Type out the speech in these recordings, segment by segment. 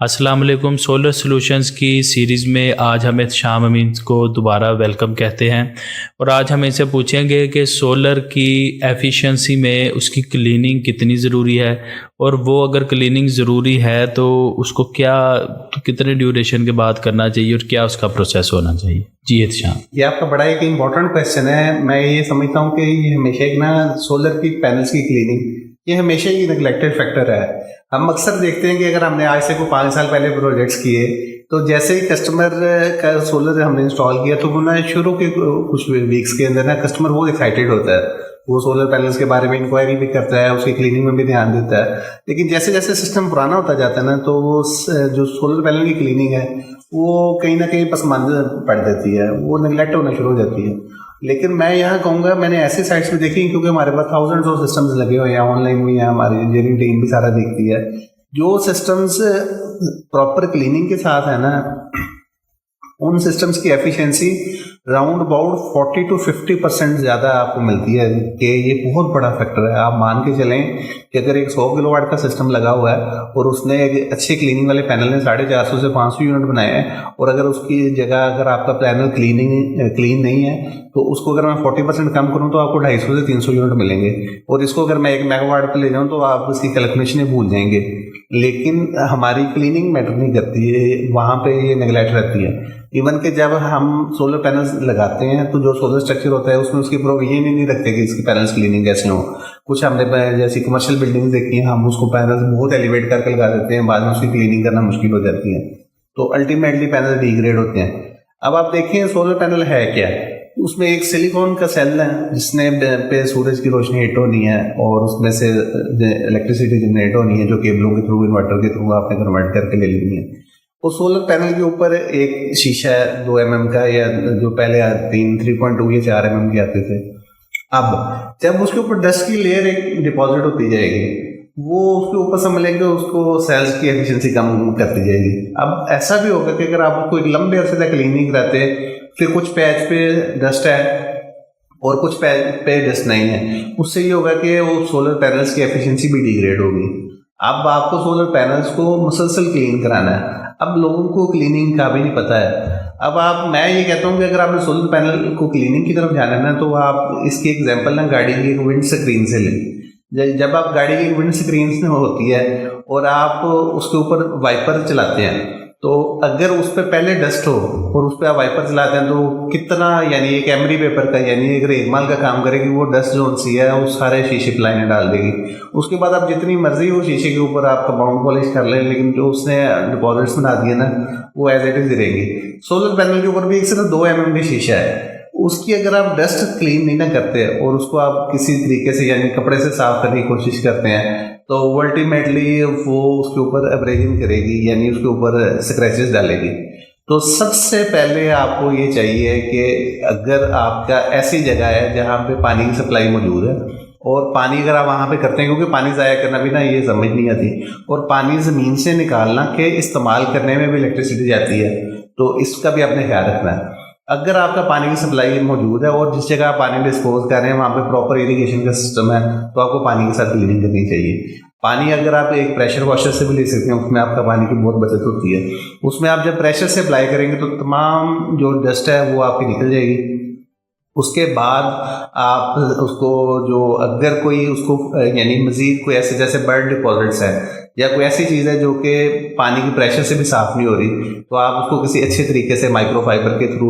अस्सलाम वालेकुम। Solar solutions की सीरीज़ में आज हम शाम अमीन को दोबारा वेलकम कहते हैं और आज हम इनसे पूछेंगे कि सोलर की एफिशिएंसी में उसकी क्लीनिंग कितनी ज़रूरी है और वो अगर क्लीनिंग ज़रूरी है तो उसको कितने ड्यूरेशन के बाद करना चाहिए और क्या उसका प्रोसेस होना चाहिए। जी इत्शाम, ये आपका बड़ा एक इम्पोर्टेंट क्वेश्चन है। मैं ये समझता हूँ कि ये हमेशा एक ना सोलर की पैनल्स की क्लीनिंग ये हमेशा ही नेगलेक्टेड फैक्टर है। हम अक्सर देखते हैं कि अगर हमने आज से कोई 5 साल पहले प्रोजेक्ट्स किए तो जैसे ही कस्टमर का सोलर हमने इंस्टॉल किया तो वो ना शुरू के कुछ वीक्स के अंदर ना कस्टमर बहुत एक्साइटेड होता है, वो सोलर पैनल्स के बारे में इंक्वायरी भी करता है, उसकी क्लीनिंग में भी ध्यान देता है। लेकिन जैसे जैसे सिस्टम पुराना होता जाता है ना तो वो जो सोलर पैनल की क्लीनिंग है वो कहीं ना कहीं पसमानदा पड़ जाती है, वो निगलेक्ट होना शुरू हो जाती है। लेकिन मैं यहाँ कहूँगा, मैंने ऐसी साइट्स भी देखी क्योंकि हमारे पास थाउजेंड्स ऑफ सिस्टम्स लगे हुए हैं, ऑनलाइन भी है, हमारी इंजीनियरिंग टीम भी सारा देखती है। जो सिस्टम्स प्रॉपर क्लीनिंग के साथ है ना, उन सिस्टम्स की एफिशिएंसी राउंड अबाउट 40 to 50% ज़्यादा आपको मिलती है कि ये बहुत बड़ा फैक्टर है। आप मान के चलें कि अगर एक 100 किलोवाट का सिस्टम लगा हुआ है और उसने एक अच्छे क्लीनिंग वाले पैनल ने 450 से 500 यूनिट बनाए हैं और अगर उसकी जगह अगर आपका पैनल क्लीन नहीं है तो उसको अगर मैं 40% कम करूँ तो आपको 250 से 300 यूनिट मिलेंगे। और इसको अगर मैं 1 मेगावाट पर ले जाऊँ तो आप उसकी कैलकुलेशन भूल जाएंगे। लेकिन हमारी क्लीनिंग मैटर नहीं करती है, वहाँ पे ये नेगलेक्ट रहती है। इवन कि जब हम सोलर पैनल्स लगाते हैं तो जो सोलर स्ट्रक्चर होता है उसमें उसकी प्रोविजन ही नहीं रखते कि इसकी पैनल्स क्लीनिंग कैसे हो। कुछ हमने जैसी कमर्शियल बिल्डिंग देखी है, हम उसको पैनल्स बहुत एलिवेट करके लगा देते हैं, बाद में उसकी क्लीनिंग करना मुश्किल हो जाती है, तो अल्टीमेटली पैनल डिग्रेड होते हैं। अब आप देखिए सोलर पैनल है क्या, उसमें एक सिलिकॉन का सेल है जिसने पे सूरज की रोशनी हिट होनी है और उसमें से इलेक्ट्रिसिटी जनरेट होनी है जो केबलों के थ्रू, इन्वर्टर के थ्रू आपने कन्वर्ट करके ले लेनी है। वो सोलर पैनल के ऊपर एक शीशा है 2 mm का, या जो पहले 3.2 या 4 mm के आते थे। अब जब उसके ऊपर डस्ट की लेयर एक डिपॉजिट होती जाएगी, वो उसके ऊपर समझ लेंगे उसको सेल्स की एफिशिएंसी कम करती जाएगी। अब ऐसा भी होगा कि अगर आप उसको एक लंबे अरसे तक क्लीन नहीं कराते, फिर कुछ पैच पे डस्ट है और कुछ पैच पे डस्ट नहीं है, उससे ये होगा कि वो सोलर पैनल्स की एफिशिएंसी भी डिग्रेड होगी। अब आपको सोलर पैनल्स को मुसलसल क्लीन कराना है। अब लोगों को क्लीनिंग का भी नहीं पता है। अब मैं ये कहता हूँ कि अगर आपने सोलर पैनल को क्लीनिंग की तरफ जाना है ना, तो आप इसकी एग्जांपल ना गाड़ी की एक विंड स्क्रीन से लें। जब आप गाड़ी की विंड स्क्रीन से होती है और आप उसके ऊपर वाइपर चलाते हैं, तो अगर उस पर पहले डस्ट हो और उस पर आप वाइपर चलाते हैं तो कितना, यानी एक एमरी पेपर का, यानी एक रेगमाल का काम करेगी वो डस्ट जोन सी है, वो सारे शीशे पे लाइनें डाल देगी। उसके बाद आप जितनी मर्जी हो शीशे के ऊपर आप कंपाउंड पॉलिश कर लें, लेकिन जो उसने डिपॉजिट्स बना दिए ना वो एज इट इज रहेंगी। सोलर पैनल के ऊपर भी एक सिर्फ 2 mm की शीशा है, उसकी अगर आप डस्ट क्लीन नहीं ना करते और उसको आप किसी तरीके से यानी कपड़े से साफ करने की कोशिश करते हैं तो अल्टीमेटली वो उसके ऊपर एब्रेजन करेगी, यानी उसके ऊपर स्क्रैचेस डालेगी। तो सबसे पहले आपको ये चाहिए कि अगर आपका ऐसी जगह है जहाँ पे पानी की सप्लाई मौजूद है, और पानी अगर आप वहाँ पे करते हैं, क्योंकि पानी ज़ाया करना भी ना ये समझ नहीं आती, और पानी ज़मीन से निकालना के इस्तेमाल करने में भी इलेक्ट्रिसिटी जाती है, तो इसका भी आपने ख्याल रखना है। अगर आपका पानी की सप्लाई मौजूद है और जिस जगह आप पानी डिस्पोज कर रहे हैं वहाँ पे प्रॉपर इरिगेशन का सिस्टम है, तो आपको पानी के साथ क्लीनिंग करनी चाहिए। पानी अगर आप एक प्रेशर वॉशर से भी ले सकते हैं, उसमें आपका पानी की बहुत बचत होती है। उसमें आप जब प्रेशर से अप्लाई करेंगे तो तमाम जो डस्ट है वो आपकी निकल जाएगी। उसके बाद आप उसको जो अगर कोई उसको यानी मज़ीद कोई ऐसे जैसे बर्ड डिपॉजिट्स है या कोई ऐसी चीज़ है जो कि पानी की प्रेशर से भी साफ़ नहीं हो रही, तो आप उसको किसी अच्छे तरीके से माइक्रोफाइबर के थ्रू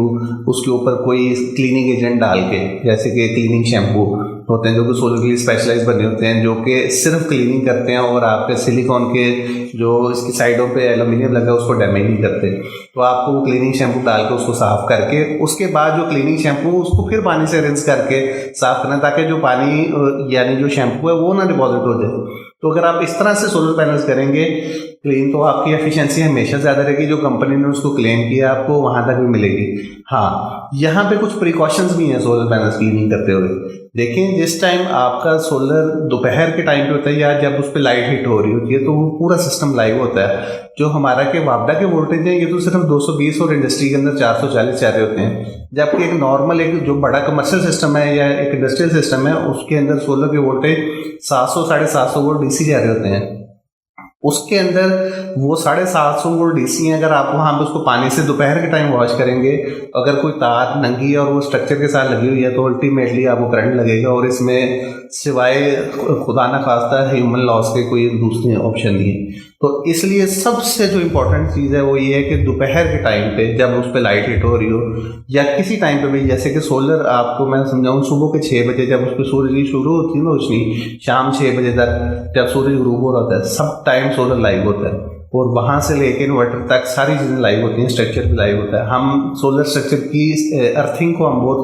उसके ऊपर कोई क्लीनिंग एजेंट डाल के, जैसे कि क्लीनिंग शैम्पू होते हैं जो कि सोलर के लिए स्पेशलाइज बने होते हैं, जो कि सिर्फ क्लीनिंग करते हैं और आपके सिलिकॉन के जो इसकी साइडों पे एल्यूमिनियम लगा है उसको डैमेज नहीं करते। तो आपको वो क्लीनिंग शैम्पू डाल के उसको साफ़ करके उसके बाद जो क्लीनिंग शैम्पू उसको फिर पानी से रिंस करके साफ़ करना, ताकि जो पानी यानी जो शैम्पू है वो ना डिपॉजिट हो जाए। तो अगर आप इस तरह से सोलर पैनल्स करेंगे क्लीन, तो आपकी एफिशिएंसी हमेशा ज़्यादा रहेगी। जो कंपनी ने उसको क्लेम किया आपको वहाँ तक भी मिलेगी। हाँ, यहाँ पे कुछ प्रिकॉशंस भी हैं सोलर पैनल्स क्लीनिंग करते हुए। देखें, जिस टाइम आपका सोलर दोपहर के टाइम पे होता है या जब उस पर लाइट हिट हो रही होती है तो वो पूरा सिस्टम लाइव होता है। जो हमारा के वापडा के वोल्टेज हैं ये तो सिर्फ 220 और इंडस्ट्री के अंदर 440 जा रहे होते हैं, जबकि एक नॉर्मल एक जो बड़ा कमर्शियल सिस्टम है या एक इंडस्ट्रियल सिस्टम है उसके अंदर सोलर के वोल्टेज 700 750 वोल्ट डीसी जा रहे होते हैं। उसके अंदर वो 750 वोल्ट डीसी है। अगर आप वहाँ पे उसको पानी से दोपहर के टाइम वॉश करेंगे, अगर कोई तार नंगी है और वो स्ट्रक्चर के साथ लगी हुई है तो अल्टीमेटली आपको करंट लगेगा, और इसमें सिवाय खुदा न खास्ता ह्यूमन लॉस के कोई दूसरी ऑप्शन नहीं है। तो इसलिए सबसे जो इम्पोर्टेंट चीज़ है वो ये है कि दोपहर के टाइम पे जब उस पर लाइट हिट हो रही हो, या किसी टाइम पे भी, जैसे कि सोलर आपको मैं समझाऊँ, सुबह के 6 बजे जब उस पर सूरज की शुरू होती है ना रोशनी, शाम 6 बजे तक जब सूरज ग्रूब हो रहा है, सब टाइम सोलर लाइव होता है, और वहाँ से लेके इन्वर्टर तक सारी चीज़ें लाइव होती हैं, स्ट्रक्चर भी लाइव होता है। हम सोलर स्ट्रक्चर की अर्थिंग को हम बहुत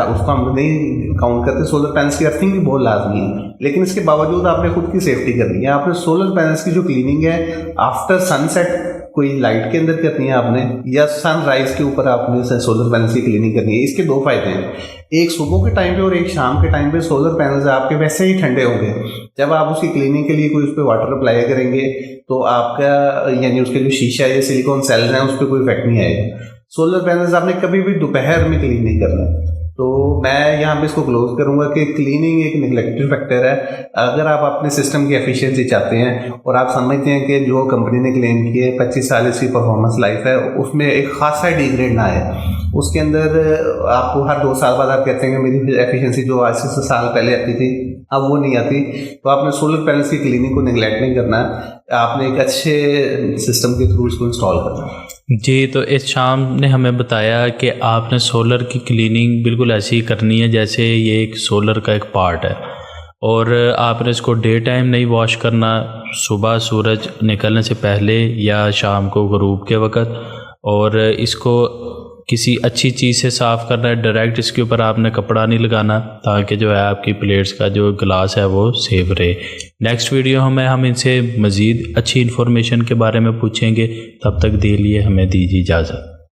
उसको हम नहीं काउंट करते। सोलर पैनल्स की अर्थिंग भी बहुत लाजमी है, लेकिन इसके बावजूद आपने खुद की सेफ्टी करनी है। आपने सोलर पैनल्स की जो क्लीनिंग है आफ्टर सनसेट कोई लाइट के अंदर करनी है आपने, या सनराइज के ऊपर आपने सोलर पैनल्स की क्लीनिंग करनी है। इसके 2 फायदे हैं, एक सुबह के टाइम पे और एक शाम के टाइम पे। सोलर पैनल्स आपके वैसे ही ठंडे होंगे, जब आप उसकी क्लीनिंग के लिए कोई उस पर वाटर अप्लाई करेंगे तो आपका यानी उसके जो शीशा या सिलिकॉन सेल्स हैं उस पर कोई इफेक्ट नहीं आएगा। सोलर पैनल्स आपने कभी भी दोपहर में क्लीन नहीं करना है। तो मैं यहाँ पे इसको क्लोज करूँगा कि क्लीनिंग एक निगलेक्टेड फैक्टर है। अगर आप अपने सिस्टम की एफिशिएंसी चाहते हैं और आप समझते हैं कि जो कंपनी ने क्लेम की है 25 साल इसकी परफॉर्मेंस लाइफ है, उसमें एक खासा डिग्रेड ना आए, उसके अंदर आपको हर 2 साल बाद आप कहते हैं कि मेरी एफिशिएंसी जो आज से साल पहले आती थी अब वो नहीं आती, तो आपने सोलर पैनल्स की क्लीनिंग को निगलेक्ट नहीं करना है, आपने एक अच्छे सिस्टम के थ्रू उसको इंस्टॉल करना है। जी, तो इस शाम ने हमें बताया कि आपने सोलर की क्लीनिंग बिल्कुल ऐसी ही करनी है जैसे ये एक सोलर का एक पार्ट है, और आपने इसको डे टाइम नहीं वॉश करना, सुबह सूरज निकलने से पहले या शाम को गुरूब के वक़्त, और इसको किसी अच्छी चीज़ से साफ़ करना है। डायरेक्ट इसके ऊपर आपने कपड़ा नहीं लगाना ताकि जो है आपकी प्लेट्स का जो गिलास है वो सेफ रहे। नेक्स्ट वीडियो में हम इनसे मज़ीद अच्छी इन्फॉर्मेशन के बारे में पूछेंगे। तब तक के लिए हमें दीजिए इजाज़त।